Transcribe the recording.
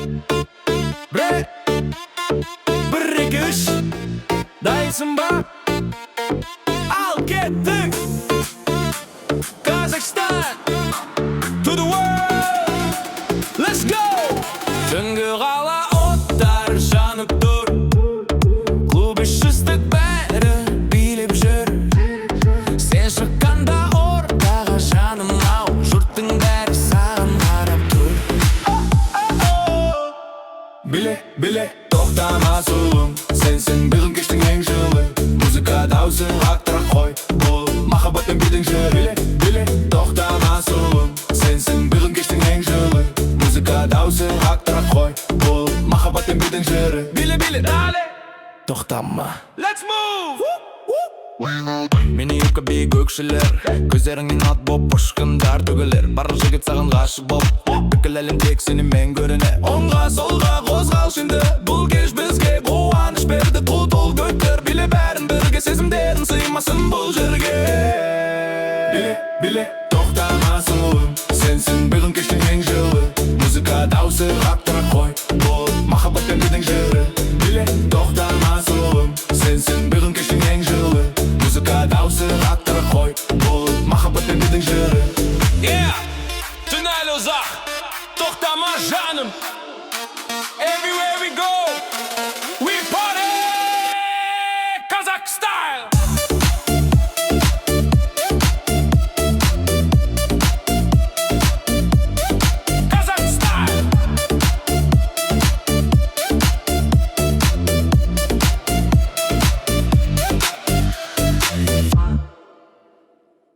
Bre, bir iki üç. Dayısın bak. Al gittik. Kazakhstan to the world. Let's go. Түнгі қала оттар жанып тұр. Клуб ішістік бәрі билеп жүр. Сен шыққанда ортаға жаным ау, жұрттың бәрі саған қарап тұр. Биле, тоқтама сұлым, сенсің бүгін кештің ең жылы. Музыка дауысы қақтырақ қой, бұл махаббаттың бидің жыры. Биле, тоқтама сұлым, сенсің бүгін кештің ең жылы. Музыка дауысы қақтырақ қой, бұл махаббаттың бидің жыры. Биле, дали, тоқтама. Let's move! Мені юбка биік өкшілер, көздеріңнен от боп ұшқындар төгілер. Барлық жігіт саған ғашық боп, бүкіл әлем тек сенімен көріне. Оңға солға қозғалшы енді, бұл кеш бізге қуаныш берді. Құл көттер, биле бәрін бірге, сезімдерін сыймасын бұл жерге. Биле, тоқтама сұлым, сенсің бүгін кештің ең жылы. Музыка дауысы қақтырақ қой, бұл махаббаттың бидің жыры. Биле, тоқтама сұлым, сенсің бүгін кештің ең жылы. Музыка дауысы қақтырақ қой, бұл махаббаттың бидің жыры. Түн әлі ұзақ, тоқтама жаным.